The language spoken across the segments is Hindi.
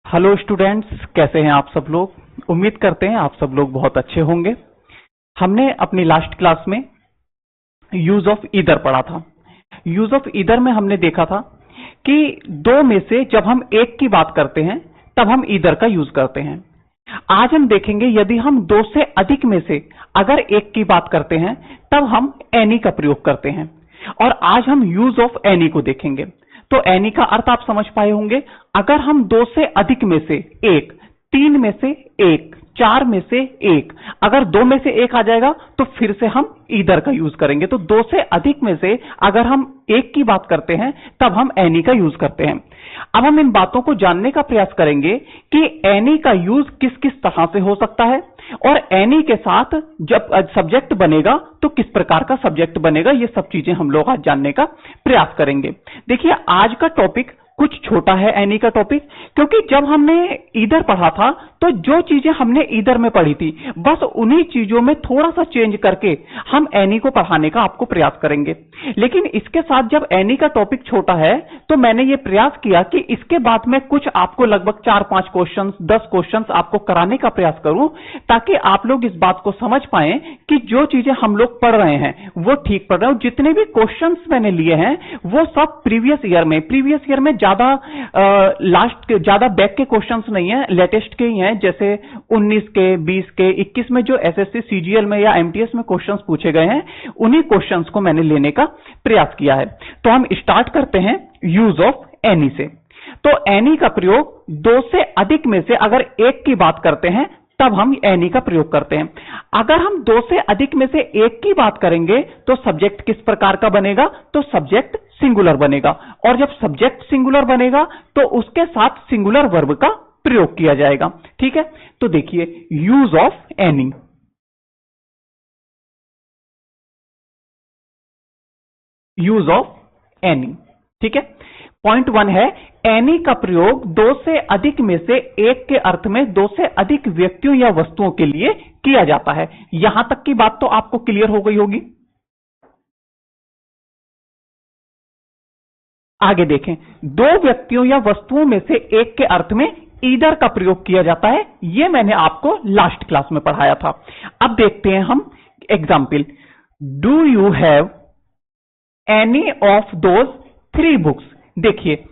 हेलो स्टूडेंट्स, कैसे हैं आप सब लोग। उम्मीद करते हैं आप सब लोग बहुत अच्छे होंगे। हमने अपनी लास्ट क्लास में यूज ऑफ ईदर पढ़ा था। यूज ऑफ ईदर में हमने देखा था कि दो में से जब हम एक की बात करते हैं तब हम ईदर का यूज करते हैं। आज हम देखेंगे यदि हम दो से अधिक में से अगर एक की बात करते हैं तब हम एनी का प्रयोग करते हैं। और आज हम यूज ऑफ एनी को देखेंगे। तो एनी का अर्थ आप समझ पाए होंगे। अगर हम दो से अधिक में से एक, तीन में से एक, चार में से एक, अगर दो में से एक आ जाएगा तो फिर से हम ईदर का यूज करेंगे। तो दो से अधिक में से अगर हम एक की बात करते हैं तब हम एनी का यूज करते हैं। अब हम इन बातों को जानने का प्रयास करेंगे कि एनी का यूज किस किस तरह से हो सकता है और एनी के साथ जब सब्जेक्ट बनेगा तो किस प्रकार का सब्जेक्ट बनेगा। ये सब चीजें हम लोग आज जानने का प्रयास करेंगे। देखिए, आज का टॉपिक कुछ छोटा है एनी का टॉपिक, क्योंकि जब हमने ईदर पढ़ा था तो जो चीजें हमने ईदर में पढ़ी थी बस उन्हीं चीजों में थोड़ा सा चेंज करके हम एनी को पढ़ाने का आपको प्रयास करेंगे। लेकिन इसके साथ जब एनी का टॉपिक छोटा है तो मैंने ये प्रयास किया कि इसके बाद में कुछ आपको लगभग 4-5 क्वेश्चंस, 10 क्वेश्चंस आपको कराने का प्रयास करूं, ताकि आप लोग इस बात को समझ पाएं कि जो चीजें हम लोग पढ़ रहे हैं वो ठीक पढ़ रहे हैं। जितने भी क्वेश्चंस मैंने लिए हैं वो सब प्रीवियस ईयर में ज्यादा बैक के क्वेश्चंस नहीं है, लेटेस्ट के ही हैं। जैसे 19 के, 20 के, 21 में जो एसएससी सीजीएल में या एमटीएस में क्वेश्चंस पूछे गए हैं उन्हीं क्वेश्चंस को मैंने लेने का प्रयास किया है। तो हम स्टार्ट करते हैं यूज ऑफ एनी से। तो एनी का प्रयोग दो से अधिक में से अगर एक की बात करते हैं तब हम एनी का प्रयोग करते हैं। अगर हम दो से अधिक में से एक की बात करेंगे तो सब्जेक्ट किस प्रकार का बनेगा, तो सब्जेक्ट सिंगुलर बनेगा। और जब सब्जेक्ट सिंगुलर बनेगा तो उसके साथ सिंगुलर वर्ब का प्रयोग किया जाएगा। ठीक है, तो देखिए use of any. Use of any, ठीक है। पॉइंट 1 है, एनी का प्रयोग दो से अधिक में से एक के अर्थ में दो से अधिक व्यक्तियों या वस्तुओं के लिए किया जाता है। यहां तक की बात तो आपको क्लियर हो गई होगी। आगे देखें, दो व्यक्तियों या वस्तुओं में से एक के अर्थ में ईदर का प्रयोग किया जाता है। यह मैंने आपको लास्ट क्लास में पढ़ाया था। अब देखते हैं हम example. Do you have any of those 3 books. देखिए,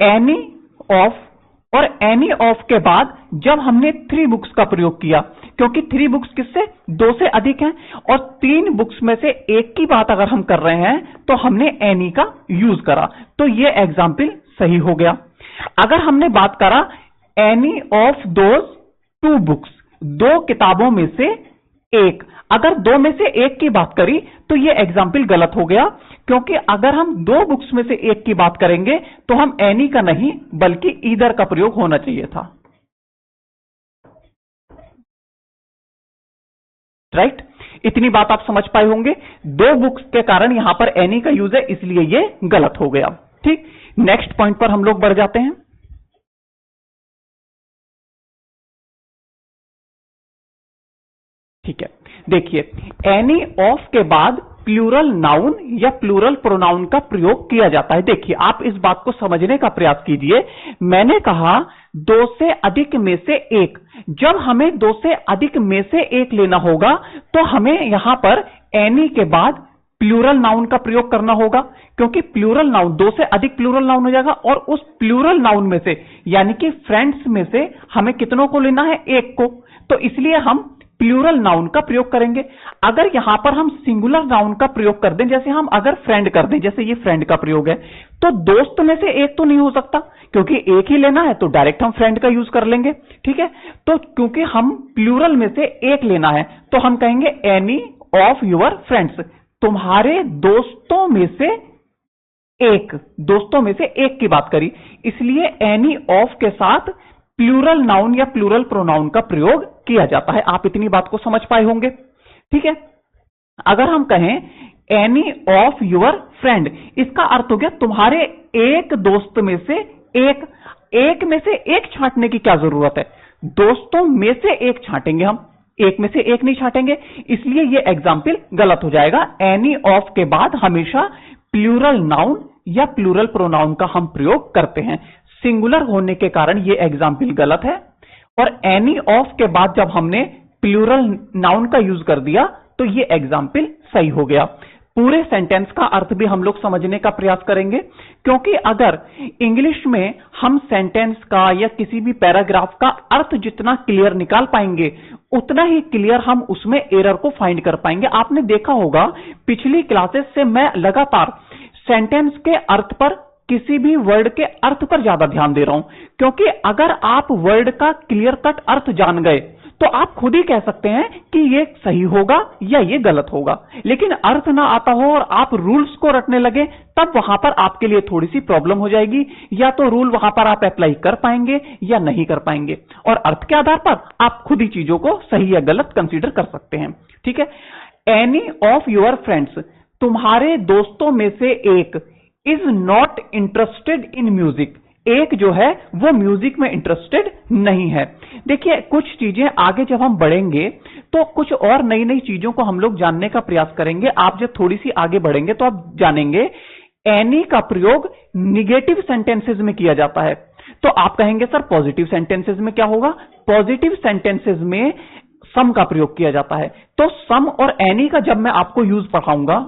एनी ऑफ और एनी ऑफ के बाद जब हमने 3 बुक्स का प्रयोग किया, क्योंकि 3 बुक्स किससे, दो से अधिक हैं, और 3 बुक्स में से एक की बात अगर हम कर रहे हैं तो हमने एनी का यूज करा, तो ये एग्जाम्पल सही हो गया। अगर हमने बात करा एनी ऑफ दोज 2 बुक्स, 2 किताबों में से एक, अगर दो में से एक की बात करी तो ये एग्जाम्पल गलत हो गया, क्योंकि अगर हम 2 बुक्स में से एक की बात करेंगे तो हम एनी का नहीं बल्कि ईदर का प्रयोग होना चाहिए था। राइट, इतनी बात आप समझ पाए होंगे। 2 बुक्स के कारण यहां पर एनी का यूज है, इसलिए ये गलत हो गया। ठीक, नेक्स्ट पॉइंट पर हम लोग बढ़ जाते हैं। ठीक है, देखिए, एनी ऑफ के बाद प्लूरल नाउन या प्लूरल प्रोनाउन का प्रयोग किया जाता है। देखिए, आप इस बात को समझने का प्रयास कीजिए। मैंने कहा दो से अधिक में से एक, जब हमें दो से अधिक में से एक लेना होगा तो हमें यहां पर एनी के बाद प्लूरल नाउन का प्रयोग करना होगा, क्योंकि प्लूरल नाउन, दो से अधिक प्लूरल नाउन हो जाएगा, और उस प्लूरल नाउन में से यानी कि फ्रेंड्स में से हमें कितनों को लेना है, एक को। तो इसलिए हम प्लूरल नाउन का प्रयोग करेंगे। अगर यहां पर हम सिंगुलर नाउन का प्रयोग कर दें, जैसे हम अगर फ्रेंड कर दें, जैसे ये फ्रेंड का प्रयोग है, तो दोस्त में से एक तो नहीं हो सकता, क्योंकि एक ही लेना है तो डायरेक्ट हम फ्रेंड का यूज कर लेंगे। ठीक है, तो क्योंकि हम प्लूरल में से एक लेना है तो हम कहेंगे एनी ऑफ योर फ्रेंड्स, तुम्हारे दोस्तों में से एक, दोस्तों में से एक की बात करी, इसलिए एनी ऑफ के साथ प्लूरल नाउन या प्लूरल प्रोनाउन का प्रयोग किया जाता है। आप इतनी बात को समझ पाए होंगे। ठीक है, अगर हम कहें एनी ऑफ योर फ्रेंड, इसका अर्थ हो गया तुम्हारे एक दोस्त में से एक। एक में से एक छांटने की क्या जरूरत है, दोस्तों में से एक छांटेंगे हम, एक में से एक नहीं छांटेंगे, इसलिए यह एग्जाम्पल गलत हो जाएगा। एनी ऑफ के बाद हमेशा प्लूरल नाउन या प्लूरल प्रोनाउन का हम प्रयोग करते हैं। सिंगुलर होने के कारण ये एग्जाम्पल गलत है। और एनी ऑफ के बाद जब हमने प्लूरल नाउन का यूज कर दिया तो ये एग्जाम्पल सही हो गया। पूरे सेंटेंस का अर्थ भी हम लोग समझने का प्रयास करेंगे, क्योंकि अगर इंग्लिश में हम सेंटेंस का या किसी भी पैराग्राफ का अर्थ जितना क्लियर निकाल पाएंगे उतना ही क्लियर हम उसमें एरर को फाइंड कर पाएंगे। आपने देखा होगा पिछली क्लासेस से मैं लगातार सेंटेंस के अर्थ पर, किसी भी वर्ड के अर्थ पर ज्यादा ध्यान दे रहा हूं, क्योंकि अगर आप वर्ड का क्लियर कट अर्थ जान गए तो आप खुद ही कह सकते हैं कि ये सही होगा या ये गलत होगा। लेकिन अर्थ ना आता हो और आप रूल्स को रटने लगे तब वहां पर आपके लिए थोड़ी सी प्रॉब्लम हो जाएगी। या तो रूल वहां पर आप अप्लाई कर पाएंगे या नहीं कर पाएंगे, और अर्थ के आधार पर आप खुद ही चीजों को सही या गलत कंसीडर कर सकते हैं। ठीक है। एनी ऑफ योर फ्रेंड्स, तुम्हारे दोस्तों में से एक, is not interested in music, एक जो है वो म्यूजिक में इंटरेस्टेड नहीं है। देखिए कुछ चीजें आगे जब हम बढ़ेंगे तो कुछ और नई नई चीजों को हम लोग जानने का प्रयास करेंगे। आप जब थोड़ी सी आगे बढ़ेंगे तो आप जानेंगे एनी का प्रयोग निगेटिव सेंटेंसेस में किया जाता है। तो आप कहेंगे सर पॉजिटिव सेंटेंसेस में क्या होगा? पॉजिटिव सेंटेंसेस में सम का प्रयोग किया जाता है। तो सम और एनी का जब मैं आपको यूज पढ़ाऊंगा,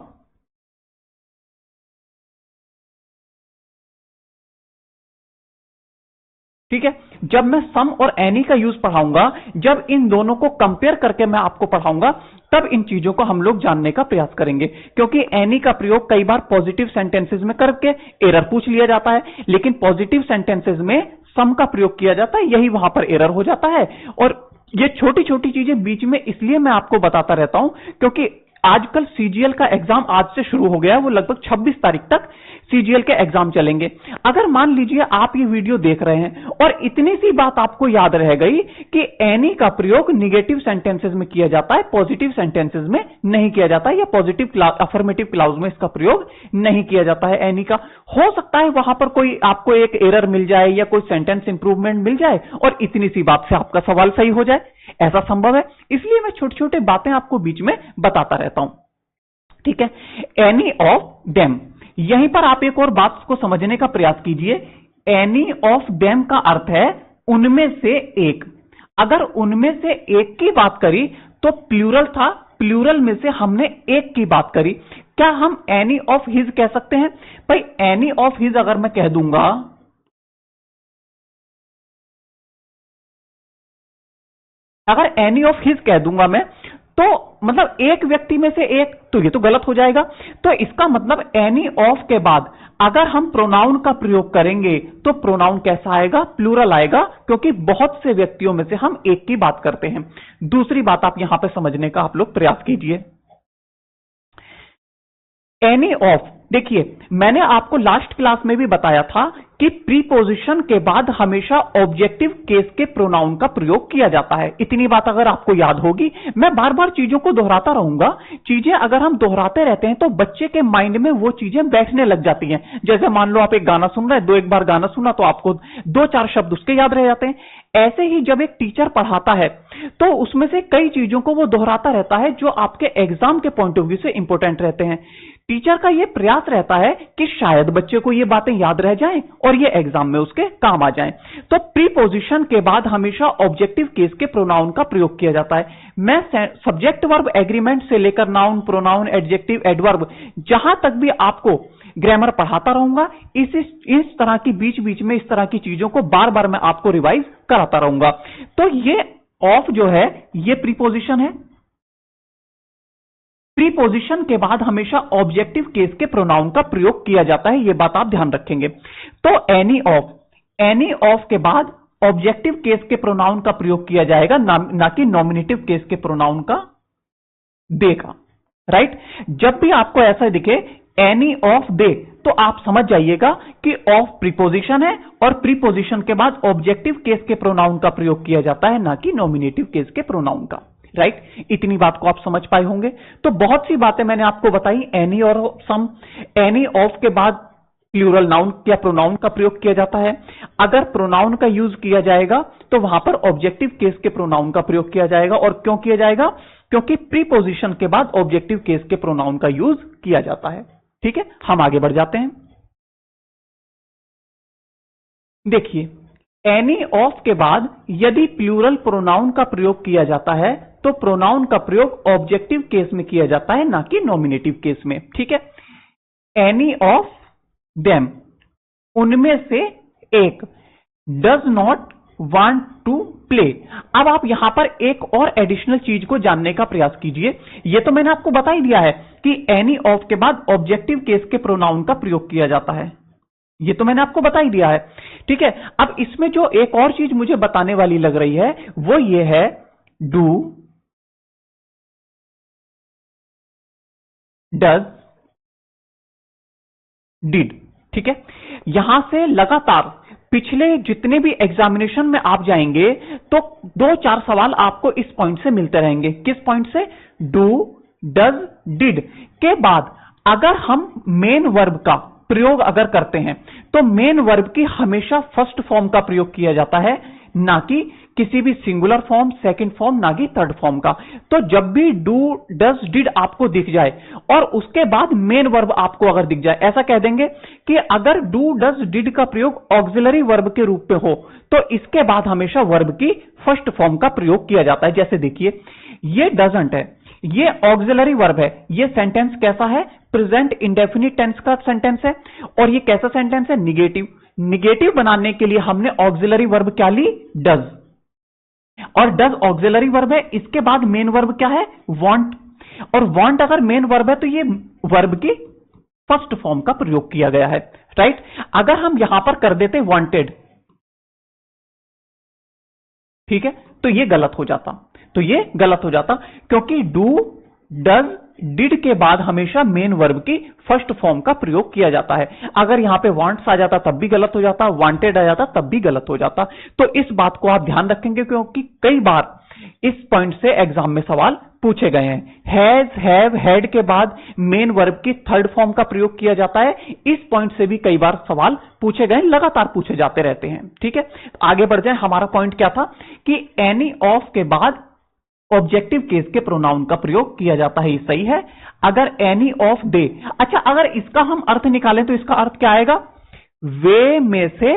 ठीक है, जब मैं सम और एनी का यूज पढ़ाऊंगा, जब इन दोनों को कंपेयर करके मैं आपको पढ़ाऊंगा, तब इन चीजों को हम लोग जानने का प्रयास करेंगे। क्योंकि एनी का प्रयोग कई बार पॉजिटिव सेंटेंसेस में करके एरर पूछ लिया जाता है, लेकिन पॉजिटिव सेंटेंसेस में सम का प्रयोग किया जाता है, यही वहां पर एरर हो जाता है। और ये छोटी छोटी चीजें बीच में इसलिए मैं आपको बताता रहता हूं क्योंकि आजकल सीजीएल का एग्जाम आज से शुरू हो गया है, वो लगभग 26 तारीख तक सीजीएल के एग्जाम चलेंगे। अगर मान लीजिए आप ये वीडियो देख रहे हैं और इतनी सी बात आपको याद रह गई कि एनी का प्रयोग निगेटिव सेंटेंसेस में किया जाता है, पॉजिटिव सेंटेंसेस में नहीं किया जाता है, या पॉजिटिव अफर्मेटिव क्लाउज में इसका प्रयोग नहीं किया जाता है एनी का, हो सकता है वहां पर कोई आपको एक एरर मिल जाए या कोई सेंटेंस इंप्रूवमेंट मिल जाए और इतनी सी बात से आपका सवाल सही हो जाए, ऐसा संभव है। इसलिए मैं छोटी छोटी बातें आपको बीच में बताता रहता हूं। ठीक है। एनी ऑफ देम, यहीं पर आप एक और बात को समझने का प्रयास कीजिए। एनी ऑफ देम का अर्थ है उनमें से एक। अगर उनमें से एक की बात करी तो प्लूरल था, प्लूरल में से हमने एक की बात करी। क्या हम एनी ऑफ हिज कह सकते हैं? भाई एनी ऑफ हिज अगर मैं कह दूंगा, अगर एनी ऑफ हिज कह दूंगा मैं, तो मतलब एक व्यक्ति में से एक, तो ये तो गलत हो जाएगा। तो इसका मतलब एनी ऑफ के बाद अगर हम प्रोनाउन का प्रयोग करेंगे तो प्रोनाउन कैसा आएगा? प्लूरल आएगा, क्योंकि बहुत से व्यक्तियों में से हम एक की बात करते हैं। दूसरी बात आप यहां पे समझने का आप लोग प्रयास कीजिए। एनी ऑफ, देखिए मैंने आपको लास्ट क्लास में भी बताया था कि प्रीपोजिशन के बाद हमेशा ऑब्जेक्टिव केस के प्रोनाउन का प्रयोग किया जाता है। इतनी बात अगर आपको याद होगी, मैं बार बार चीजों को दोहराता रहूंगा। चीजें अगर हम दोहराते रहते हैं तो बच्चे के माइंड में वो चीजें बैठने लग जाती हैं। जैसे मान लो आप एक गाना सुन रहे हैं, एक बार गाना सुना तो आपको 2-4 शब्द उसके याद रह जाते हैं। ऐसे ही जब एक टीचर पढ़ाता है तो उसमें से कई चीजों को वो दोहराता रहता है जो आपके एग्जाम के पॉइंट ऑफ व्यू से इंपॉर्टेंट रहते हैं। टीचर का यह प्रयास रहता है कि शायद बच्चे को ये बातें याद रह जाएं और ये एग्जाम में उसके काम आ जाएं। तो प्रीपोजिशन के बाद हमेशा ऑब्जेक्टिव केस के प्रोनाउन का प्रयोग किया जाता है। मैं सब्जेक्ट वर्ब एग्रीमेंट से लेकर नाउन, प्रोनाउन, एडजेक्टिव, एडवर्ब, जहां तक भी आपको ग्रामर पढ़ाता रहूंगा। इस तरह की बीच बीच में इस तरह की चीजों को बार बार मैं आपको रिवाइज कराता रहूंगा। तो ये ऑफ जो है ये प्रीपोजिशन है। प्रीपोजिशन के बाद हमेशा ऑब्जेक्टिव केस के प्रोनाउन का प्रयोग किया जाता है, यह बात आप ध्यान रखेंगे। तो एनी ऑफ, एनी ऑफ के बाद ऑब्जेक्टिव केस के प्रोनाउन का प्रयोग किया जाएगा, ना कि नॉमिनेटिव केस के प्रोनाउन का दे का। राइट। जब भी आपको ऐसा दिखे एनी ऑफ दे, तो आप समझ जाइएगा कि ऑफ प्रीपोजिशन है और प्रीपोजिशन के बाद ऑब्जेक्टिव केस के प्रोनाउन का प्रयोग किया जाता है, ना कि नॉमिनेटिव केस के प्रोनाउन का। राइट। इतनी बात को आप समझ पाए होंगे। तो बहुत सी बातें मैंने आपको बताई एनी और सम। एनी ऑफ के बाद प्लूरल नाउन या प्रोनाउन का प्रयोग किया जाता है। अगर प्रोनाउन का यूज किया जाएगा तो वहां पर ऑब्जेक्टिव केस के प्रोनाउन का प्रयोग किया जाएगा। और क्यों किया जाएगा? क्योंकि प्रीपोजिशन के बाद ऑब्जेक्टिव केस के प्रोनाउन का यूज किया जाता है। ठीक है, हम आगे बढ़ जाते हैं। देखिए, एनी ऑफ के बाद यदि प्लूरल प्रोनाउन का प्रयोग किया जाता है तो प्रोनाउन का प्रयोग ऑब्जेक्टिव केस में किया जाता है, ना कि नॉमिनेटिव केस में। ठीक है, एनी ऑफ देम, उनमें से एक, does not want to play. अब आप यहां पर एक और एडिशनल चीज को जानने का प्रयास कीजिए। यह तो मैंने आपको बता ही दिया है कि एनी ऑफ के बाद ऑब्जेक्टिव केस के प्रोनाउन का प्रयोग किया जाता है, ये तो मैंने आपको बता ही दिया है। ठीक है, अब इसमें जो एक और चीज मुझे बताने वाली लग रही है वो ये है डू, डज, डिड। ठीक है, यहां से लगातार पिछले जितने भी एग्जामिनेशन में आप जाएंगे तो 2-4 सवाल आपको इस पॉइंट से मिलते रहेंगे। किस पॉइंट से? डू, डज, डिड के बाद अगर हम मेन वर्ब का प्रयोग अगर करते हैं तो मेन वर्ब की हमेशा फर्स्ट फॉर्म का प्रयोग किया जाता है, ना कि किसी भी सिंगुलर फॉर्म, सेकंड फॉर्म, ना कि थर्ड फॉर्म का। तो जब भी डू, डज, डिड आपको दिख जाए और उसके बाद मेन वर्ब आपको अगर दिख जाए, ऐसा कह देंगे कि अगर डू, डज, डिड का प्रयोग ऑक्सिलरी वर्ब के रूप में हो तो इसके बाद हमेशा वर्ब की फर्स्ट फॉर्म का प्रयोग किया जाता है। जैसे देखिए, ये डजंट है, ये ऑक्सिलरी वर्ब है। ये सेंटेंस कैसा है? प्रेजेंट इंडेफिनिट टेंस का सेंटेंस है। और ये कैसा सेंटेंस है? निगेटिव। निगेटिव बनाने के लिए हमने ऑक्सिलरी वर्ब क्या ली? डज। और डज ऑक्सिलरी वर्ब है, इसके बाद मेन वर्ब क्या है? वांट। और वांट अगर मेन वर्ब है तो ये वर्ब की फर्स्ट फॉर्म का प्रयोग किया गया है। राइट, अगर हम यहां पर कर देते वांटेड, ठीक है, तो ये गलत हो जाता। तो ये गलत हो जाता क्योंकि डू, डज, डिड के बाद हमेशा मेन वर्ब की फर्स्ट फॉर्म का प्रयोग किया जाता है। अगर यहां पे वांट्स आ जाता तब भी गलत हो जाता, वांटेड आ जाता तब भी गलत हो जाता। तो इस बात को आप ध्यान रखेंगे क्योंकि कई बार इस पॉइंट से एग्जाम में सवाल पूछे गए हैं। हैज, हैव, हैड के बाद मेन वर्ब की थर्ड फॉर्म का प्रयोग किया जाता है। इस पॉइंट से भी कई बार सवाल पूछे गए, लगातार पूछे जाते रहते हैं। ठीक है, आगे बढ़ जाए। हमारा पॉइंट क्या था कि एनी ऑफ के बाद ऑब्जेक्टिव केस के प्रोनाउन का प्रयोग किया जाता है, ये सही है। अगर एनी ऑफ दे, अच्छा अगर इसका हम अर्थ निकालें तो इसका अर्थ क्या आएगा? वे में से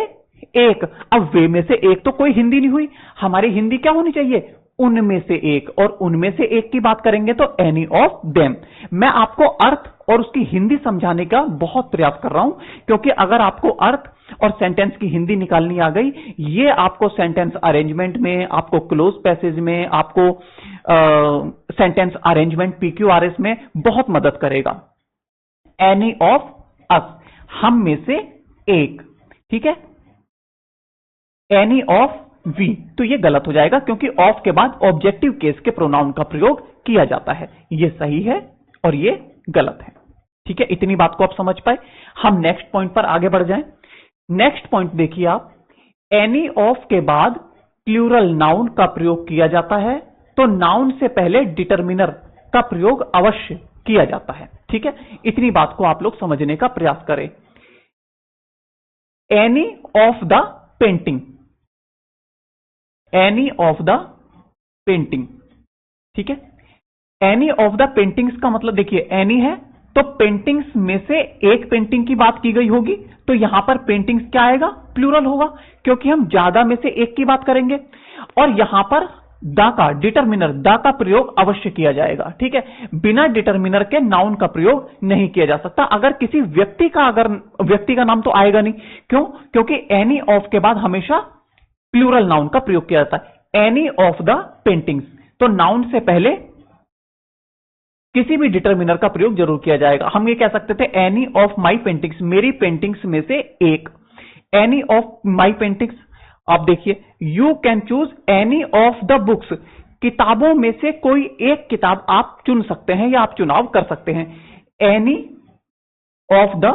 एक। अब वे में से एक तो कोई हिंदी नहीं हुई, हमारी हिंदी क्या होनी चाहिए? उनमें से एक। और उनमें से एक की बात करेंगे तो एनी ऑफ देम। मैं आपको अर्थ और उसकी हिंदी समझाने का बहुत प्रयास कर रहा हूं क्योंकि अगर आपको अर्थ और सेंटेंस की हिंदी निकालनी आ गई, ये आपको सेंटेंस अरेंजमेंट में, आपको क्लोज पैसेज में, आपको सेंटेंस अरेंजमेंट PQRS में बहुत मदद करेगा। एनी ऑफ अस, हम में से एक। ठीक है, एनी ऑफ वी, तो ये गलत हो जाएगा क्योंकि ऑफ के बाद ऑब्जेक्टिव केस के प्रोनाउन का प्रयोग किया जाता है। ये सही है और ये गलत है। ठीक है, इतनी बात को आप समझ पाए। हम नेक्स्ट पॉइंट पर आगे बढ़ जाएं। नेक्स्ट पॉइंट देखिए आप, एनी ऑफ के बाद प्लूरल नाउन का प्रयोग किया जाता है तो नाउन से पहले डिटर्मिनर का प्रयोग अवश्य किया जाता है। ठीक है, इतनी बात को आप लोग समझने का प्रयास करें। Any of the painting, any of the painting. ठीक है, एनी ऑफ द पेंटिंग्स का मतलब देखिए, एनी है तो पेंटिंग्स में से एक पेंटिंग की बात की गई होगी, तो यहां पर पेंटिंग्स क्या आएगा? प्लूरल होगा क्योंकि हम ज्यादा में से एक की बात करेंगे। और यहां पर द का, डिटर्मिनर द का प्रयोग अवश्य किया जाएगा। ठीक है, बिना डिटर्मिनर के नाउन का प्रयोग नहीं किया जा सकता। अगर किसी व्यक्ति का, अगर व्यक्ति का नाम तो आएगा नहीं। क्यों? क्योंकि एनी ऑफ के बाद हमेशा प्लूरल नाउन का प्रयोग किया जाता है। एनी ऑफ द पेंटिंग्स, तो नाउन से पहले किसी भी डिटर्मिनर का प्रयोग जरूर किया जाएगा। हम ये कह सकते थे एनी ऑफ माई पेंटिंग्स, मेरी पेंटिंग्स में से एक। एनी ऑफ माई पेंटिंग्स, आप देखिए, you can choose any of the books, किताबों में से कोई एक किताब आप चुन सकते हैं या आप चुनाव कर सकते हैं। एनी ऑफ द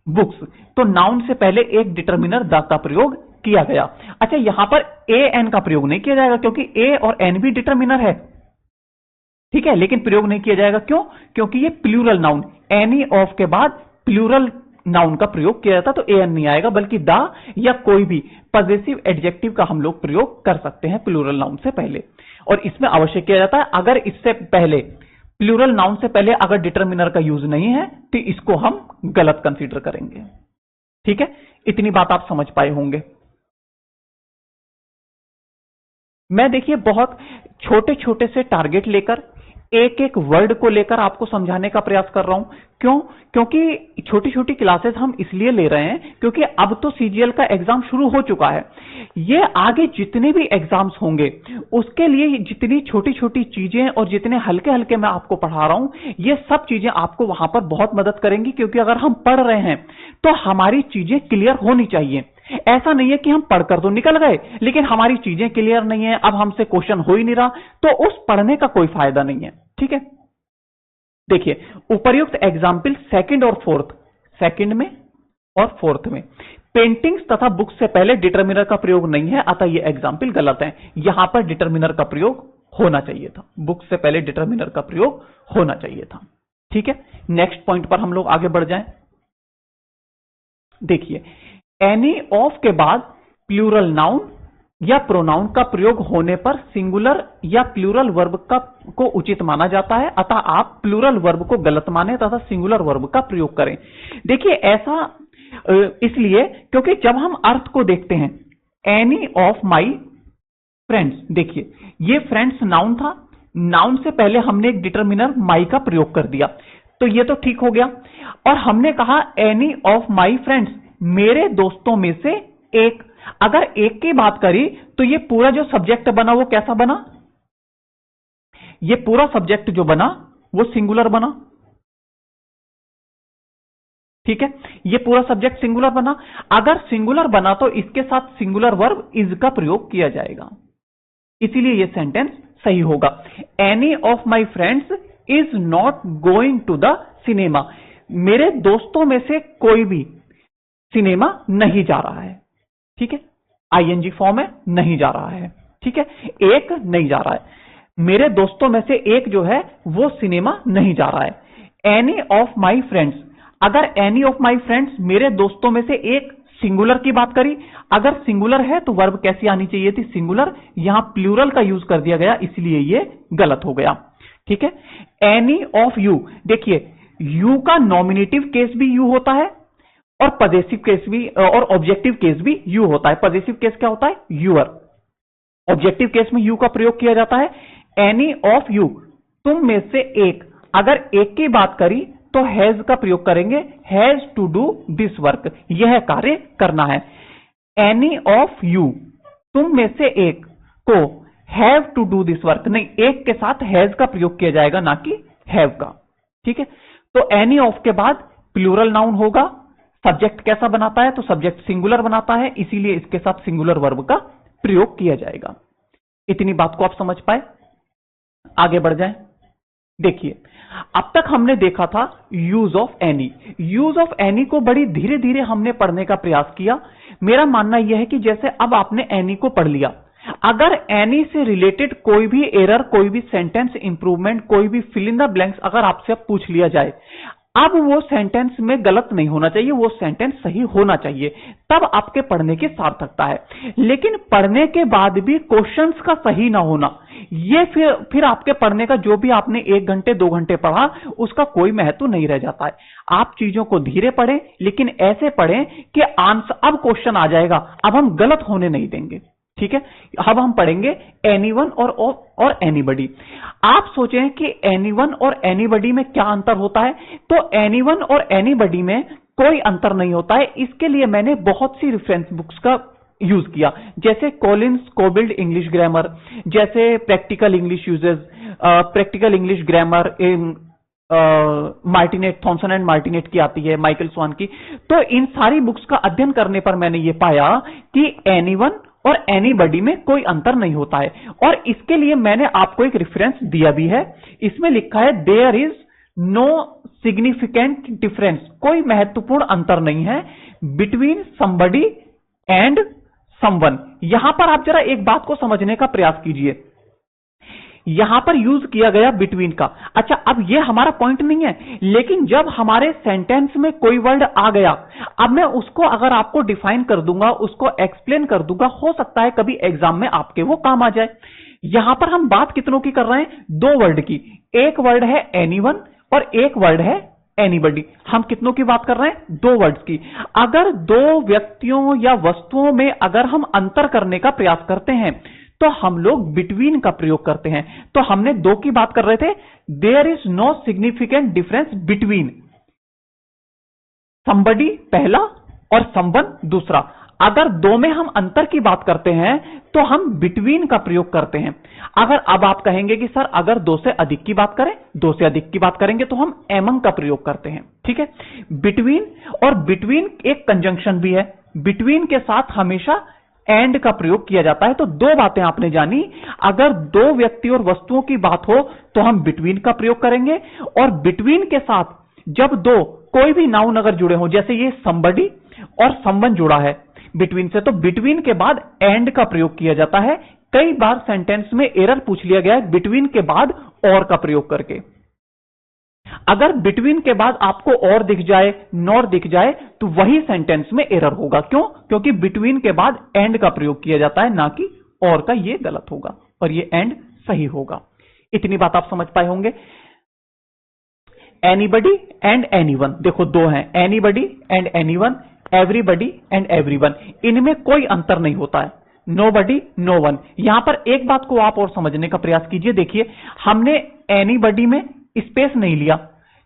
बुक्स, तो नाउन से पहले एक डिटर्मिनर द का प्रयोग किया गया। अच्छा, यहां पर ए एन का प्रयोग नहीं किया जाएगा क्योंकि ए और एन भी डिटर्मिनर है। ठीक है, लेकिन प्रयोग नहीं किया जाएगा। क्यों? क्योंकि ये प्लूरल नाउन, एनी ऑफ के बाद प्लूरल नाउन का प्रयोग किया जाता तो ए एन नहीं आएगा, बल्कि द या कोई भी पजेसिव एडजेक्टिव का हम लोग प्रयोग कर सकते हैं प्लूरल नाउन से पहले। और इसमें अवश्य किया जाता है, अगर इससे पहले प्लूरल नाउन से पहले अगर डिटर्मिनर का यूज नहीं है तो इसको हम गलत कंसीडर करेंगे। ठीक है, इतनी बात आप समझ पाए होंगे। मैं देखिए बहुत छोटे छोटे से टारगेट लेकर एक एक वर्ड को लेकर आपको समझाने का प्रयास कर रहा हूं। क्यों? क्योंकि छोटी छोटी क्लासेस हम इसलिए ले रहे हैं क्योंकि अब तो सीजीएल का एग्जाम शुरू हो चुका है। ये आगे जितने भी एग्जाम्स होंगे उसके लिए जितनी छोटी छोटी चीजें और जितने हल्के हल्के मैं आपको पढ़ा रहा हूं, ये सब चीजें आपको वहां पर बहुत मदद करेंगी। क्योंकि अगर हम पढ़ रहे हैं तो हमारी चीजें क्लियर होनी चाहिए। ऐसा नहीं है कि हम पढ़कर तो निकल गए लेकिन हमारी चीजें क्लियर नहीं है, अब हमसे क्वेश्चन हो ही नहीं रहा, तो उस पढ़ने का कोई फायदा नहीं है। ठीक है, देखिए उपर्युक्त एग्जाम्पल सेकंड और फोर्थ, सेकंड में और फोर्थ में पेंटिंग्स तथा बुक्स से पहले डिटर्मिनर का प्रयोग नहीं है, अतः ये एग्जाम्पल गलत है। यहां पर डिटर्मिनर का प्रयोग होना चाहिए था, बुक्स से पहले डिटर्मिनर का प्रयोग होना चाहिए था। ठीक है, नेक्स्ट पॉइंट पर हम लोग आगे बढ़ जाएं। देखिए एनी ऑफ के बाद प्लूरल नाउन या प्रोनाउन का प्रयोग होने पर सिंगुलर या प्लूरल वर्ब को उचित माना जाता है, अतः आप प्लूरल वर्ब को गलत माने तथा सिंगुलर वर्ब का प्रयोग करें। देखिए ऐसा इसलिए क्योंकि जब हम अर्थ को देखते हैं, एनी ऑफ माई फ्रेंड्स, देखिए ये फ्रेंड्स नाउन था, नाउन से पहले हमने एक डिटर्मिनर माई का प्रयोग कर दिया, तो ये तो ठीक हो गया। और हमने कहा एनी ऑफ माई फ्रेंड्स, मेरे दोस्तों में से एक। अगर एक की बात करी तो ये पूरा जो सब्जेक्ट बना वो कैसा बना? ये पूरा सब्जेक्ट जो बना वो सिंगुलर बना। ठीक है, ये पूरा सब्जेक्ट सिंगुलर बना। अगर सिंगुलर बना तो इसके साथ सिंगुलर वर्ब इज का प्रयोग किया जाएगा, इसीलिए ये सेंटेंस सही होगा। Any of my friends is not going to the cinema, मेरे दोस्तों में से कोई भी सिनेमा नहीं जा रहा है। ठीक है, आईएनजी फॉर्म है, नहीं जा रहा है। ठीक है, एक नहीं जा रहा है, मेरे दोस्तों में से एक जो है वो सिनेमा नहीं जा रहा है। एनी ऑफ माई फ्रेंड्स, अगर एनी ऑफ माई फ्रेंड्स मेरे दोस्तों में से एक सिंगुलर की बात करी, अगर सिंगुलर है तो वर्ब कैसी आनी चाहिए थी? सिंगुलर, यहां प्लूरल का यूज कर दिया गया, इसलिए ये गलत हो गया। ठीक है, एनी ऑफ यू, देखिए यू का नॉमिनेटिव केस भी यू होता है और पजेसिव केस भी और ऑब्जेक्टिव केस भी यू होता है। पजेसिव केस क्या होता है? यूअर। ऑब्जेक्टिव केस में यू का प्रयोग किया जाता है। एनी ऑफ यू, तुम में से एक, अगर एक की बात करी तो हैज का प्रयोग करेंगे, has to do this work, यह कार्य करना है। एनी ऑफ यू, तुम में से एक को have to do this work, नहीं, एक के साथ हैज का प्रयोग किया जाएगा ना कि हैव का। ठीक है, तो एनी ऑफ के बाद प्लूरल नाउन होगा। सब्जेक्ट कैसा बनाता है? तो सब्जेक्ट सिंगुलर बनाता है, इसीलिए इसके साथ सिंगुलर वर्ब का प्रयोग किया जाएगा। इतनी बात को आप समझ पाए? आगे बढ़ जाएं। देखिए अब तक हमने देखा था use of any. Use of any को बड़ी धीरे धीरे हमने पढ़ने का प्रयास किया। मेरा मानना यह है कि जैसे अब आपने एनी को पढ़ लिया, अगर एनी से रिलेटेड कोई भी एरर, कोई भी सेंटेंस इंप्रूवमेंट, कोई भी फिल इन द ब्लैंक्स अगर आपसे पूछ लिया जाए, अब वो सेंटेंस में गलत नहीं होना चाहिए, वो सेंटेंस सही होना चाहिए, तब आपके पढ़ने की सार्थकता है। लेकिन पढ़ने के बाद भी क्वेश्चंस का सही ना होना, ये फिर आपके पढ़ने का जो भी आपने 1 घंटे 2 घंटे पढ़ा उसका कोई महत्व नहीं रह जाता है। आप चीजों को धीरे पढ़ें, लेकिन ऐसे पढ़ें कि आंसर, अब क्वेश्चन आ जाएगा, अब हम गलत होने नहीं देंगे। ठीक है, अब हम पढ़ेंगे एनीवन और एनीबडी। आप सोचें कि एनीवन और एनीबडी में क्या अंतर होता है? तो एनीवन और एनीबडी में कोई अंतर नहीं होता है। इसके लिए मैंने बहुत सी रेफरेंस बुक्स का यूज किया, जैसे कॉलिंस कोबिल्ड इंग्लिश ग्रामर, जैसे practical English usages, practical English grammar Martinet, Thomson and Martinet की आती है, माइकल स्वान की। तो इन सारी बुक्स का अध्ययन करने पर मैंने ये पाया कि एनीवन और एनीबडी में कोई अंतर नहीं होता है। और इसके लिए मैंने आपको एक रेफरेंस दिया भी है, इसमें लिखा है there is no significant difference, कोई महत्वपूर्ण अंतर नहीं है बिटवीन समबडी एंड समवन। यहां पर आप जरा एक बात को समझने का प्रयास कीजिए, यहां पर यूज किया गया बिटवीन का। अच्छा, अब ये हमारा पॉइंट नहीं है, लेकिन जब हमारे सेंटेंस में कोई वर्ड आ गया, अब मैं उसको अगर आपको डिफाइन कर दूंगा, उसको एक्सप्लेन कर दूंगा, हो सकता है कभी एग्जाम में आपके वो काम आ जाए। यहां पर हम बात कितनों की कर रहे हैं? 2 वर्ड की। एक वर्ड है एनीवन और एक वर्ड है एनीबडी। हम कितनों की बात कर रहे हैं? 2 वर्ड्स की। अगर 2 व्यक्तियों या वस्तुओं में अगर हम अंतर करने का प्रयास करते हैं तो हम लोग बिटवीन का प्रयोग करते हैं। तो हमने दो की बात कर रहे थे, there is no significant difference between somebody पहला और someone दूसरा। अगर दो में हम अंतर की बात करते हैं तो हम बिटवीन का प्रयोग करते हैं। अगर अब आप कहेंगे कि सर अगर दो से अधिक की बात करें, दो से अधिक की बात करेंगे तो हम एमंग का प्रयोग करते हैं। ठीक है, बिटवीन, और बिटवीन एक कंजंक्शन भी है, बिटवीन के साथ हमेशा एंड का प्रयोग किया जाता है। तो दो बातें आपने जानी, अगर दो व्यक्ति और वस्तुओं की बात हो तो हम बिटवीन का प्रयोग करेंगे, और बिटवीन के साथ जब दो कोई भी नाउन अगर जुड़े हो, जैसे ये somebody और someone जुड़ा है बिटवीन से, तो बिटवीन के बाद एंड का प्रयोग किया जाता है। कई बार सेंटेंस में एरर पूछ लिया गया है बिटवीन के बाद और का प्रयोग करके। अगर बिटवीन के बाद आपको और दिख जाए, नॉर दिख जाए, तो वही सेंटेंस में एरर होगा। क्यों? क्योंकि बिटवीन के बाद एंड का प्रयोग किया जाता है, ना कि और का। ये गलत होगा और ये एंड सही होगा। इतनी बात आप समझ पाए होंगे। एनीबडी एंड एनीवन, देखो दो हैं, anybody and anyone, everybody and everyone, इनमें कोई अंतर नहीं होता है। Nobody, no one. यहां पर एक बात को आप और समझने का प्रयास कीजिए। देखिए, हमने एनीबडी में स्पेस नहीं लिया,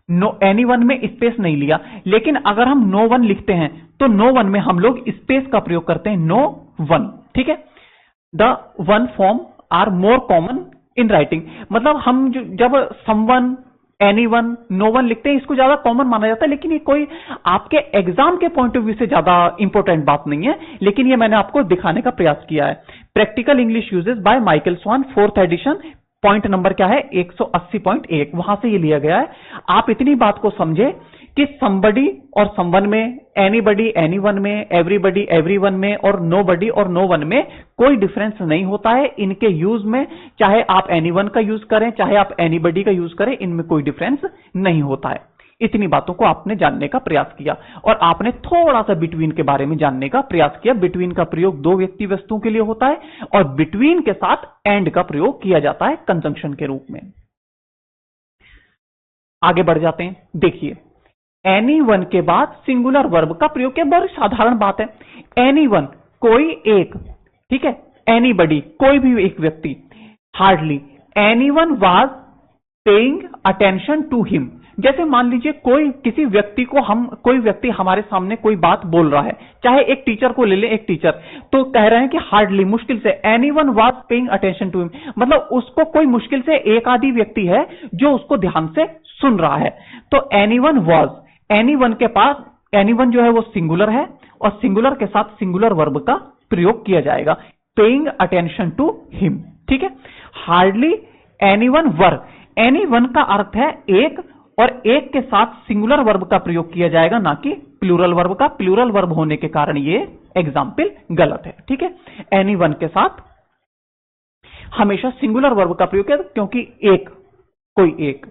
नो एनीवन में स्पेस नहीं लिया, लेकिन अगर हम नो वन लिखते हैं तो नो वन में हम लोग स्पेस का प्रयोग करते हैं, नो वन। ठीक है, the one form are more common in writing, मतलब हम जब समवन, एनीवन, नो वन लिखते हैं, इसको ज्यादा कॉमन माना जाता है, लेकिन ये कोई आपके एग्जाम के पॉइंट ऑफ व्यू से ज्यादा इंपॉर्टेंट बात नहीं है, लेकिन ये मैंने आपको दिखाने का प्रयास किया है। Practical English usage by Michael Swan, 4th edition, point number क्या है? 180.1, वहां से ये लिया गया है। आप इतनी बात को समझे कि somebody और someone में, anybody anyone में, everybody everyone में, और nobody और no one में कोई डिफरेंस नहीं होता है इनके यूज में। चाहे आप anyone का यूज करें, चाहे आप anybody का यूज करें, इनमें कोई डिफरेंस नहीं होता है। इतनी बातों को आपने जानने का प्रयास किया, और आपने थोड़ा सा बिटवीन के बारे में जानने का प्रयास किया। बिटवीन का प्रयोग दो व्यक्ति वस्तुओं के लिए होता है, और बिटवीन के साथ एंड का प्रयोग किया जाता है कंजंक्शन के रूप में। आगे बढ़ जाते हैं। देखिए, एनीवन के बाद सिंगुलर वर्ब का प्रयोग किया, बहुत साधारण बात है। एनीवन, कोई एक, ठीक है। एनीबडी, कोई भी एक व्यक्ति। Hardly, anyone was paying attention to him, जैसे मान लीजिए कोई किसी व्यक्ति को कोई व्यक्ति हमारे सामने कोई बात बोल रहा है, चाहे एक टीचर को ले ले, एक टीचर तो कह रहे हैं कि हार्डली, मुश्किल से, anyone was paying attention to him, मतलब उसको कोई मुश्किल से एक आधी व्यक्ति है जो उसको ध्यान से सुन रहा है। तो एनीवन वाज, एनीवन के पास, एनीवन जो है वो सिंगुलर है, और सिंगुलर के साथ सिंगुलर वर्ब का प्रयोग किया जाएगा, पेइंग अटेंशन टू हिम। ठीक है। हार्डली एनीवन वर, एनीवन का अर्थ है एक, और एक के साथ सिंगुलर वर्ब का प्रयोग किया जाएगा, ना कि प्लूरल वर्ब का। प्लूरल वर्ब होने के कारण ये एग्जाम्पल गलत है। ठीक है, एनीवन के साथ हमेशा सिंगुलर वर्ब का प्रयोग किया, क्योंकि एक, कोई एक।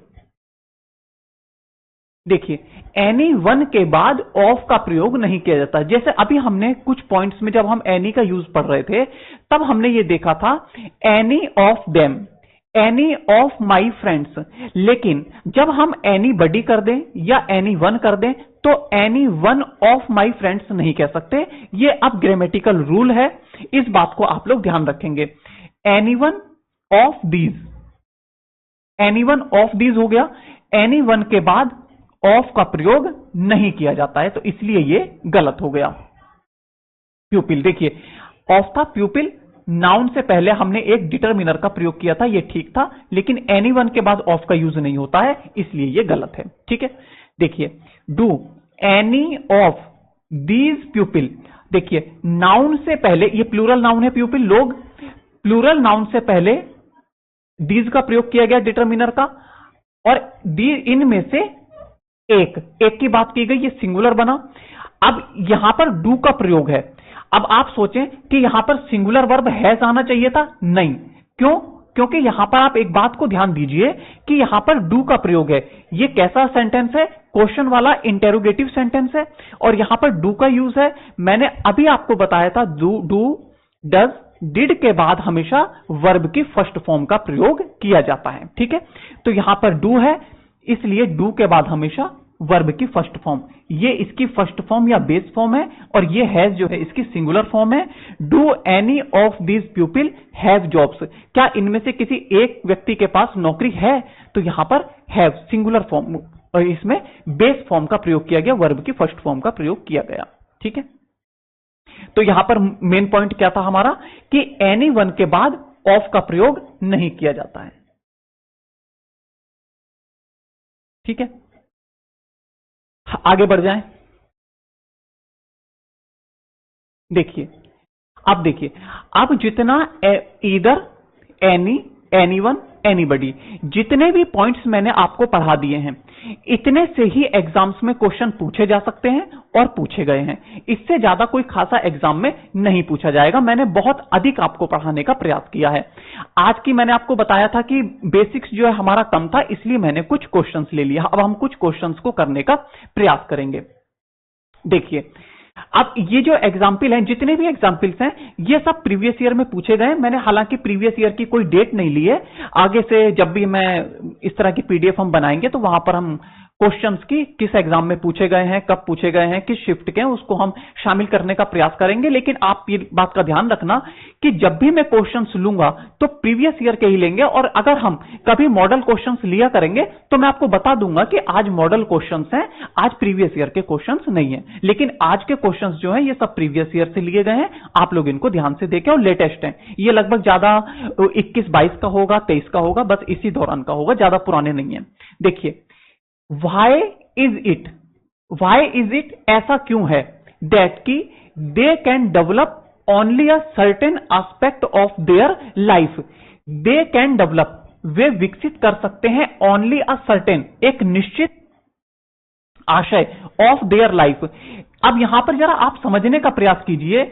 देखिए, एनी वन के बाद ऑफ का प्रयोग नहीं किया जाता। जैसे अभी हमने कुछ पॉइंट्स में जब हम एनी का यूज पढ़ रहे थे, तब हमने ये देखा था any of them, any of my friends, लेकिन जब हम एनी बडी कर दें या एनी वन कर दें तो any one of my friends नहीं कह सकते। ये अब ग्रामेटिकल रूल है, इस बात को आप लोग ध्यान रखेंगे। Any one of these, any one of these हो गया, एनी वन के बाद ऑफ का प्रयोग नहीं किया जाता है, तो इसलिए ये गलत हो गया। प्यूपिल, देखिए ऑफ था, प्यूपिल नाउन से पहले हमने एक डिटरमिनर का प्रयोग किया था, ये ठीक था, लेकिन एनीवन के बाद ऑफ का यूज नहीं होता है, इसलिए ये गलत है। ठीक है। देखिए, डू एनी ऑफ दीज प्यूपिल, देखिए नाउन से पहले, ये प्लूरल नाउन है प्यूपिल, लोग, प्लूरल नाउन से पहले दीज का प्रयोग किया गया डिटरमिनर का, और इनमें से एक की बात की गई, ये सिंगुलर बना। अब यहां पर डू का प्रयोग है। अब आप सोचें कि यहां पर सिंगुलर वर्ब हैज आना चाहिए था, नहीं। क्यों? क्योंकि यहां पर आप एक बात को ध्यान दीजिए कि यहां पर डू का प्रयोग है। ये कैसा सेंटेंस है? क्वेश्चन वाला इंटेरोगेटिव सेंटेंस है, और यहां पर डू का यूज है। मैंने अभी आपको बताया था डू, डज, डिड के बाद हमेशा वर्ब की फर्स्ट फॉर्म का प्रयोग किया जाता है। ठीक है, तो यहां पर डू है, इसलिए डू के बाद हमेशा वर्ब की फर्स्ट फॉर्म। ये इसकी फर्स्ट फॉर्म या बेस फॉर्म है और ये हैज जो है इसकी सिंगुलर फॉर्म है। Do any of these people have jobs, क्या इनमें से किसी एक व्यक्ति के पास नौकरी है? तो यहां पर हैव सिंगुलर फॉर्म और इसमें बेस फॉर्म का प्रयोग किया गया, वर्ब की फर्स्ट फॉर्म का प्रयोग किया गया। ठीक है, तो यहां पर मेन पॉइंट क्या था हमारा कि एनी वन के बाद ऑफ का प्रयोग नहीं किया जाता है। ठीक है, आगे बढ़ जाएं। देखिए, अब देखिए, अब जितना ईदर, एनी, एनीवन, एनीबडी, जितने भी पॉइंट्स मैंने आपको पढ़ा दिए हैं, इतने से ही एग्जाम्स में क्वेश्चन पूछे जा सकते हैं और पूछे गए हैं। इससे ज्यादा कोई खासा एग्जाम में नहीं पूछा जाएगा। मैंने बहुत अधिक आपको पढ़ाने का प्रयास किया है। आज की मैंने आपको बताया था कि बेसिक्स जो है हमारा कम था, इसलिए मैंने कुछ क्वेश्चंस ले लिया। अब हम कुछ क्वेश्चंस को करने का प्रयास करेंगे। देखिए, अब ये जो एग्जाम्पल हैं, जितने भी एग्जाम्पल्स हैं, ये सब प्रीवियस ईयर में पूछे गए। मैंने हालांकि प्रीवियस ईयर की कोई डेट नहीं ली है। आगे से जब भी मैं इस तरह की पीडीएफ हम बनाएंगे तो वहां पर हम क्वेश्चंस की किस एग्जाम में पूछे गए हैं, कब पूछे गए हैं, किस शिफ्ट के, उसको हम शामिल करने का प्रयास करेंगे। लेकिन आप ये बात का ध्यान रखना कि जब भी मैं क्वेश्चंस लूंगा तो प्रीवियस ईयर के ही लेंगे, और अगर हम कभी मॉडल क्वेश्चंस लिया करेंगे तो मैं आपको बता दूंगा कि आज मॉडल क्वेश्चंस हैं, आज प्रीवियस ईयर के क्वेश्चंस नहीं है। लेकिन आज के क्वेश्चंस जो है ये सब प्रीवियस ईयर से लिए गए हैं। आप लोग इनको ध्यान से देखें, और लेटेस्ट हैं। ये लगभग ज्यादा 21-22 का होगा, 23 का होगा, बस इसी दौरान का होगा, ज्यादा पुराने नहीं है। देखिए, Why is it ऐसा क्यों है? That कि they can develop only a certain aspect of their life. They can develop, वे विकसित कर सकते हैं only a certain, एक निश्चित आशय of their life। अब यहां पर जरा आप समझने का प्रयास कीजिए।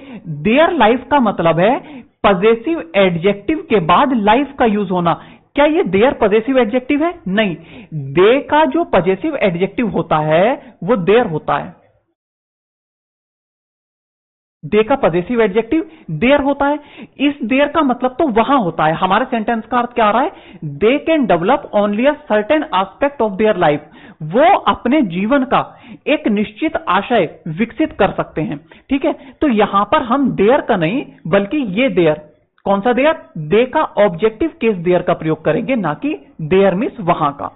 their life का मतलब है पजेसिव एडजेक्टिव के बाद लाइफ का यूज होना। क्या ये देयर पजेसिव एडजेक्टिव है? नहीं, दे का जो पजेसिव एडजेक्टिव होता है वो देयर होता है। दे का पजेसिव एडजेक्टिव देयर होता है। इस देयर का मतलब तो वहां होता है। हमारे सेंटेंस का अर्थ क्या आ रहा है? They can develop only a certain aspect of their life. वो अपने जीवन का एक निश्चित आशय विकसित कर सकते हैं। ठीक है, तो यहां पर हम देयर का नहीं बल्कि ये देयर, कौन सा देयर? दे का ऑब्जेक्टिव केस देयर का प्रयोग करेंगे, ना कि देयर मींस वहां का।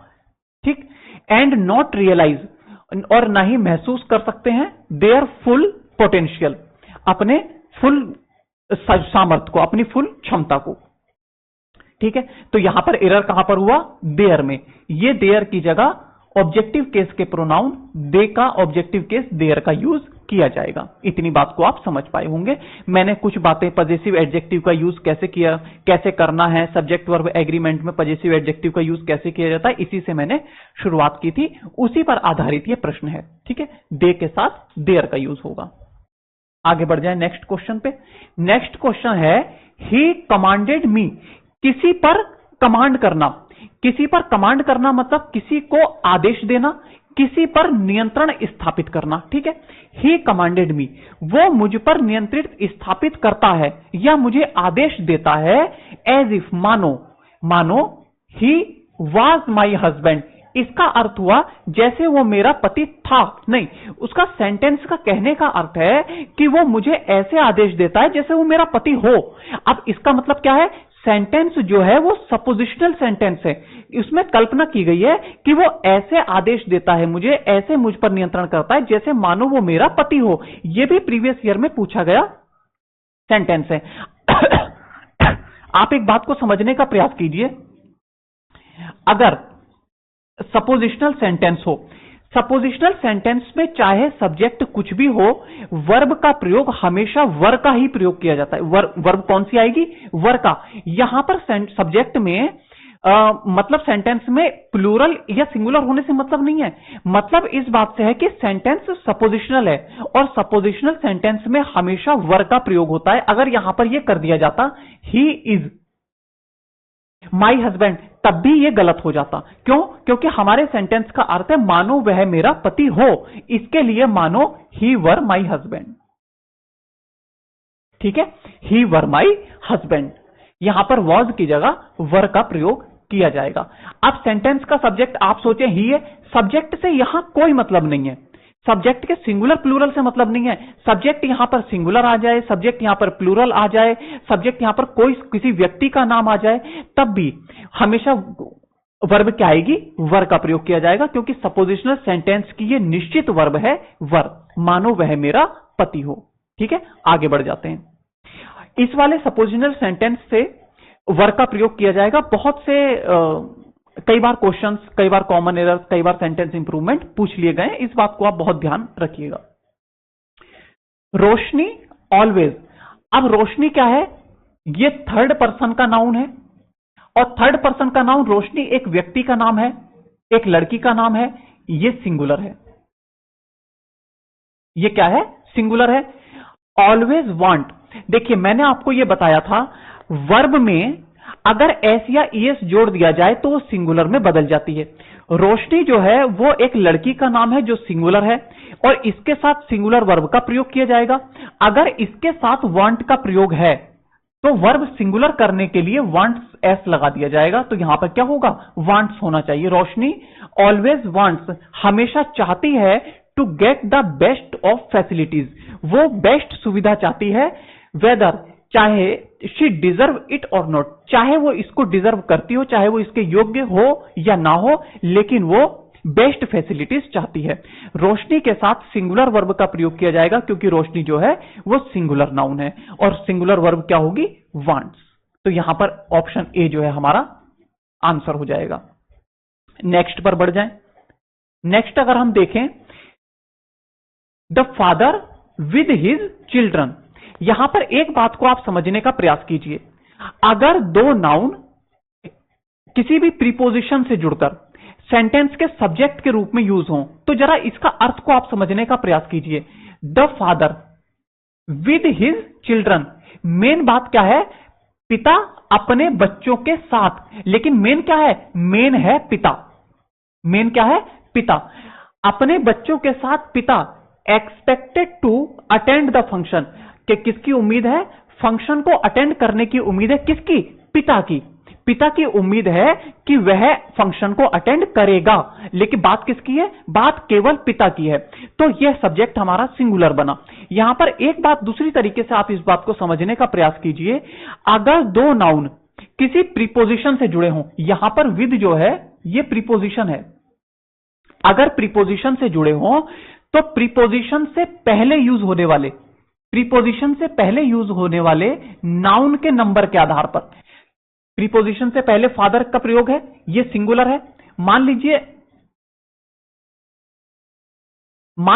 ठीक, एंड नॉट रियलाइज, और ना ही महसूस कर सकते हैं देयर फुल पोटेंशियल, अपने फुल सामर्थ्य को, अपनी फुल क्षमता को। ठीक है, तो यहां पर एरर कहां पर हुआ? देयर में। ये देयर की जगह ऑब्जेक्टिव केस के प्रोनाउन दे का ऑब्जेक्टिव केस देयर का यूज किया जाएगा। इतनी बात को आप समझ पाए होंगे। मैंने कुछ बातें पजेसिव एडजेक्टिव का यूज कैसे किया, कैसे करना है, सब्जेक्ट वर्ब एग्रीमेंट में पजेसिव एडजेक्टिव का यूज कैसे किया जाता है, इसी से मैंने शुरुआत की थी। उसी पर आधारित ये प्रश्न है। ठीक है, दे के साथ देयर का यूज होगा। आगे बढ़ जाए नेक्स्ट क्वेश्चन पे। नेक्स्ट क्वेश्चन है ही कमांडेड मी, किसी पर कमांड करना। किसी पर कमांड करना मतलब किसी को आदेश देना, किसी पर नियंत्रण स्थापित करना। ठीक है, ही कमांडेड मी, वो मुझ पर नियंत्रित स्थापित करता है या मुझे आदेश देता है। एज इफ, मानो ही वाज माई हस्बैंड, इसका अर्थ हुआ जैसे वो मेरा पति था। नहीं, उसका सेंटेंस का कहने का अर्थ है कि वो मुझे ऐसे आदेश देता है जैसे वो मेरा पति हो। अब इसका मतलब क्या है? सेंटेंस जो है वो सपोजिशनल सेंटेंस है। इसमें कल्पना की गई है कि वो ऐसे आदेश देता है मुझे, ऐसे मुझ पर नियंत्रण करता है जैसे मानो वो मेरा पति हो। यह भी प्रीवियस ईयर में पूछा गया सेंटेंस है। आप एक बात को समझने का प्रयास कीजिए। अगर सपोजिशनल सेंटेंस हो, सपोजिशनल सेंटेंस में चाहे सब्जेक्ट कुछ भी हो, वर्ब का प्रयोग हमेशा वर का ही प्रयोग किया जाता है। वर्ब कौन सी आएगी? वर का। यहां पर सब्जेक्ट में मतलब सेंटेंस में प्लूरल या सिंगुलर होने से मतलब नहीं है। मतलब इस बात से है कि सेंटेंस सपोजिशनल है और सपोजिशनल सेंटेंस में हमेशा वर का प्रयोग होता है। अगर यहां पर यह कर दिया जाता ही इज माई हस्बैंड, तब भी यह गलत हो जाता। क्यों? क्योंकि हमारे सेंटेंस का अर्थ है मानो वह मेरा पति हो, इसके लिए मानो ही वर माई हस्बैंड। ठीक है, ही वर माई हस्बैंड। यहां पर वॉज की जगह वर का प्रयोग किया जाएगा। अब सेंटेंस का सब्जेक्ट आप सोचे ही है, सब्जेक्ट से यहां कोई मतलब नहीं है, सब्जेक्ट के सिंगुलर प्लूरल से मतलब नहीं है। सब्जेक्ट यहां पर सिंगुलर आ जाए, सब्जेक्ट यहां पर प्लूरल आ जाए, सब्जेक्ट यहां पर कोई किसी व्यक्ति का नाम आ जाए, तब भी हमेशा वर्ब क्या आएगी, वर का प्रयोग किया जाएगा, क्योंकि सपोजिशनल सेंटेंस की ये निश्चित वर्ब है वर, मानो वह मेरा पति हो। ठीक है, आगे बढ़ जाते हैं। इस वाले सपोजिशनल सेंटेंस से वर का प्रयोग किया जाएगा। बहुत से कई बार क्वेश्चंस, कई बार कॉमन एरर्स, कई बार सेंटेंस इंप्रूवमेंट पूछ लिए गए, इस बात को आप बहुत ध्यान रखिएगा। रोशनी ऑलवेज, अब रोशनी क्या है, ये थर्ड पर्सन का नाउन है, और थर्ड पर्सन का नाउन रोशनी एक व्यक्ति का नाम है, एक लड़की का नाम है, ये सिंगुलर है। ये क्या है, सिंगुलर है। ऑलवेज वांट, देखिए मैंने आपको यह बताया था, वर्ब में अगर एस या ईएस जोड़ दिया जाए तो वो सिंगुलर में बदल जाती है। रोशनी जो है वो एक लड़की का नाम है जो सिंगुलर है, और इसके साथ सिंगुलर वर्ब का प्रयोग किया जाएगा। अगर इसके साथ वांट का प्रयोग है तो वर्ब सिंगुलर करने के लिए वांट्स एस लगा दिया जाएगा, तो यहां पर क्या होगा, वांट्स होना चाहिए। रोशनी ऑलवेज वांट्स, हमेशा चाहती है, to get the best of facilities, वो बेस्ट सुविधा चाहती है, वेदर, चाहे शी डिजर्व इट और नॉट, चाहे वो इसको डिजर्व करती हो, चाहे वो इसके योग्य हो या ना हो, लेकिन वो बेस्ट फैसिलिटीज चाहती है। रोशनी के साथ सिंगुलर वर्ब का प्रयोग किया जाएगा, क्योंकि रोशनी जो है वो सिंगुलर नाउन है, और सिंगुलर वर्ब क्या होगी, वांट्स। तो यहां पर ऑप्शन ए जो है हमारा आंसर हो जाएगा। नेक्स्ट पर बढ़ जाएं। नेक्स्ट अगर हम देखें, the father with his children, यहां पर एक बात को आप समझने का प्रयास कीजिए। अगर दो नाउन किसी भी प्रीपोजिशन से जुड़कर सेंटेंस के सब्जेक्ट के रूप में यूज हो, तो जरा इसका अर्थ को आप समझने का प्रयास कीजिए। The father with his children, main बात क्या है, पिता अपने बच्चों के साथ, लेकिन मेन क्या है, मेन है पिता, मेन क्या है, पिता अपने बच्चों के साथ, पिता expected to attend the function, कि किसकी उम्मीद है, फंक्शन को अटेंड करने की उम्मीद है, किसकी, पिता की, पिता की उम्मीद है कि वह फंक्शन को अटेंड करेगा, लेकिन बात किसकी है, बात केवल पिता की है। तो यह सब्जेक्ट हमारा सिंगुलर बना। यहां पर एक बात दूसरी तरीके से आप इस बात को समझने का प्रयास कीजिए। अगर दो नाउन किसी प्रीपोजिशन से जुड़े हों, यहां पर विद जो है यह प्रीपोजिशन है, अगर प्रीपोजिशन से जुड़े हों तो प्रीपोजिशन से पहले यूज होने वाले, प्रीपोजिशन से पहले यूज होने वाले नाउन के नंबर के आधार पर, प्रीपोजिशन से पहले फादर का प्रयोग है, यह सिंगुलर है। मान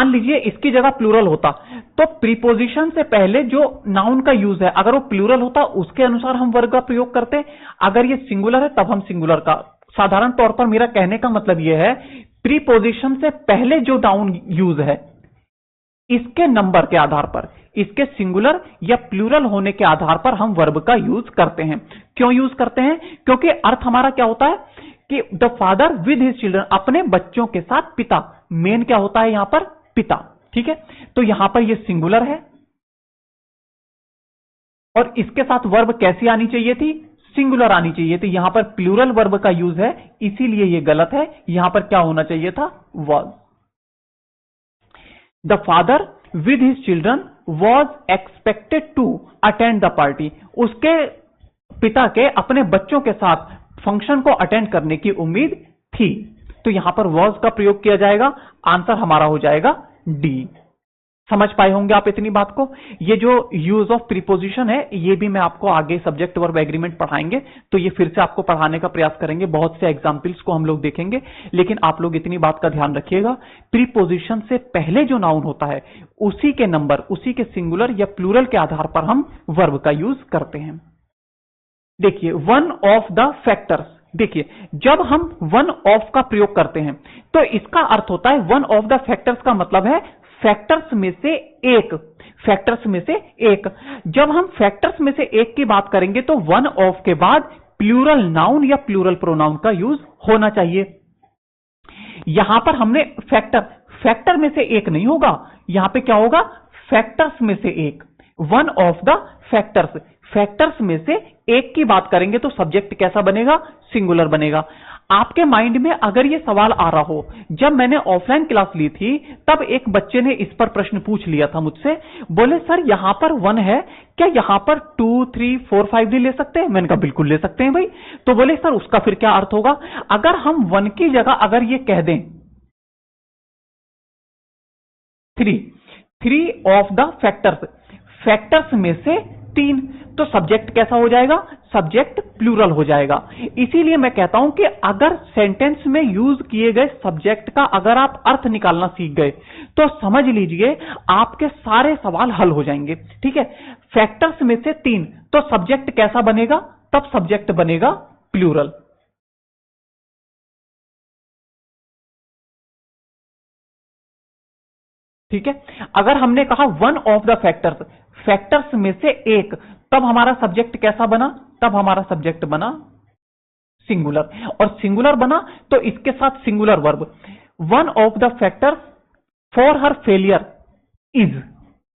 लीजिए इसकी जगह प्लूरल होता, तो प्रीपोजिशन से पहले जो नाउन का यूज है, अगर वो प्लूरल होता उसके अनुसार हम वर्ब का प्रयोग करते। अगर ये सिंगुलर है तब हम सिंगुलर का, साधारण तौर पर मेरा कहने का मतलब यह है, प्रीपोजिशन से पहले जो नाउन यूज है इसके नंबर के आधार पर, इसके सिंगुलर या प्लूरल होने के आधार पर हम वर्ब का यूज करते हैं। क्यों यूज करते हैं, क्योंकि अर्थ हमारा क्या होता है कि the father with his children, अपने बच्चों के साथ पिता, मेन क्या होता है यहां पर, पिता। ठीक है, तो यहां पर यह सिंगुलर है, और इसके साथ वर्ब कैसी आनी चाहिए थी, सिंगुलर आनी चाहिए थी। यहां पर प्लूरल वर्ब का यूज है, इसीलिए यह गलत है। यहां पर क्या होना चाहिए था, was. The father with his children was expected to attend the party, उसके पिता के अपने बच्चों के साथ फंक्शन को अटेंड करने की उम्मीद थी। तो यहां पर वॉज का प्रयोग किया जाएगा, आंसर हमारा हो जाएगा डी। समझ पाए होंगे आप इतनी बात को। ये जो यूज ऑफ प्रीपोजिशन है, ये भी मैं आपको आगे सब्जेक्ट वर्ब एग्रीमेंट पढ़ाएंगे, तो ये फिर से आपको पढ़ाने का प्रयास करेंगे, बहुत से एग्जाम्पल्स को हम लोग देखेंगे। लेकिन आप लोग इतनी बात का ध्यान रखिएगा, प्रीपोजिशन से पहले जो नाउन होता है उसी के नंबर, उसी के सिंगुलर या प्लूरल के आधार पर हम वर्ब का यूज करते हैं। देखिए, वन ऑफ द फैक्टर्स, देखिए जब हम वन ऑफ का प्रयोग करते हैं तो इसका अर्थ होता है, वन ऑफ द फैक्टर्स का मतलब है फैक्टर्स में से एक, फैक्टर्स में से एक। जब हम फैक्टर्स में से एक की बात करेंगे तो वन ऑफ के बाद प्लूरल नाउन या प्लूरल प्रोनाउन का यूज होना चाहिए। यहां पर हमने फैक्टर में से एक नहीं होगा, यहां पे क्या होगा, फैक्टर्स में से एक, one of the factors, factors में से एक की बात करेंगे तो सब्जेक्ट कैसा बनेगा? सिंगुलर बनेगा। आपके माइंड में अगर ये सवाल आ रहा हो, जब मैंने ऑफलाइन क्लास ली थी तब एक बच्चे ने इस पर प्रश्न पूछ लिया था मुझसे, बोले सर यहां पर 1 है, क्या यहां पर 2, 3, 4, 5 भी ले सकते हैं? मैंने कहा बिल्कुल ले सकते हैं भाई। तो बोले सर उसका फिर क्या अर्थ होगा? अगर हम 1 की जगह अगर ये कह दें 3 ऑफ द फैक्टर्स, फैक्टर्स में से 3, तो सब्जेक्ट कैसा हो जाएगा? सब्जेक्ट प्लूरल हो जाएगा। इसीलिए मैं कहता हूं कि अगर सेंटेंस में यूज किए गए सब्जेक्ट का अगर आप अर्थ निकालना सीख गए तो समझ लीजिए आपके सारे सवाल हल हो जाएंगे। ठीक है, फैक्टर्स में से 3, तो सब्जेक्ट कैसा बनेगा? तब सब्जेक्ट बनेगा प्लूरल। ठीक है, अगर हमने कहा 1 ऑफ द फैक्टर्स, फैक्टर्स में से एक, तब हमारा सब्जेक्ट कैसा बना? तब हमारा सब्जेक्ट बना सिंगुलर। और सिंगुलर बना तो इसके साथ singular verb, 1 of the factors for her failure is,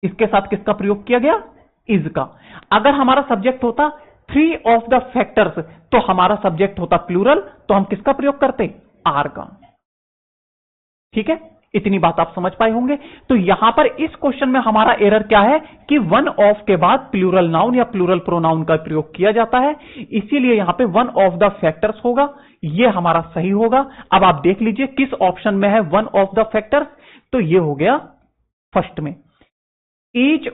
इसके साथ किसका प्रयोग किया गया? इज का। अगर हमारा सब्जेक्ट होता 3 ऑफ द फैक्टर्स, तो हमारा सब्जेक्ट होता प्लूरल, तो हम किसका प्रयोग करते? आर का। ठीक है, इतनी बात आप समझ पाए होंगे। तो यहां पर इस क्वेश्चन में हमारा एरर क्या है कि 1 ऑफ के बाद प्लूरल नाउन या प्लूरल प्रोनाउन का प्रयोग किया जाता है, इसीलिए यहां पे 1 ऑफ द फैक्टर्स होगा, यह हमारा सही होगा। अब आप देख लीजिए किस ऑप्शन में है 1 ऑफ द फैक्टर्स, तो यह हो गया फर्स्ट में। ईच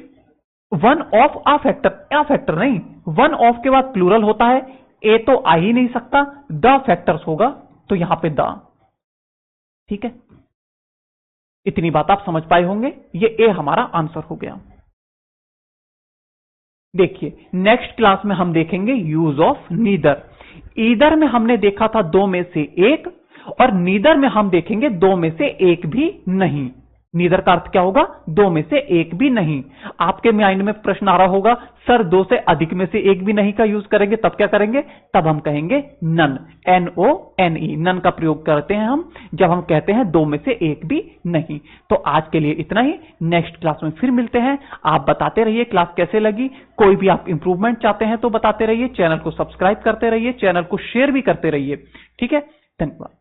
1 ऑफ अ फैक्टर नहीं, 1 ऑफ के बाद प्लूरल होता है, ए तो आ ही नहीं सकता, द फैक्टर्स होगा, तो यहां पे द। ठीक है, इतनी बात आप समझ पाए होंगे, ये ए हमारा आंसर हो गया। देखिए नेक्स्ट क्लास में हम देखेंगे यूज ऑफ नीदर। ईदर में हमने देखा था 2 में से 1, और नीदर में हम देखेंगे 2 में से 1 भी नहीं। नीदर का अर्थ क्या होगा? 2 में से 1 भी नहीं। आपके माइंड में प्रश्न आ रहा होगा सर 2 से अधिक में से 1 भी नहीं का यूज करेंगे तब क्या करेंगे? तब हम कहेंगे नन, NONE, नन का प्रयोग करते हैं हम जब हम कहते हैं 2 में से 1 भी नहीं। तो आज के लिए इतना ही, नेक्स्ट क्लास में फिर मिलते हैं। आप बताते रहिए क्लास कैसे लगी, कोई भी आप इंप्रूवमेंट चाहते हैं तो बताते रहिए, चैनल को सब्सक्राइब करते रहिए, चैनल को शेयर भी करते रहिए। ठीक है, धन्यवाद।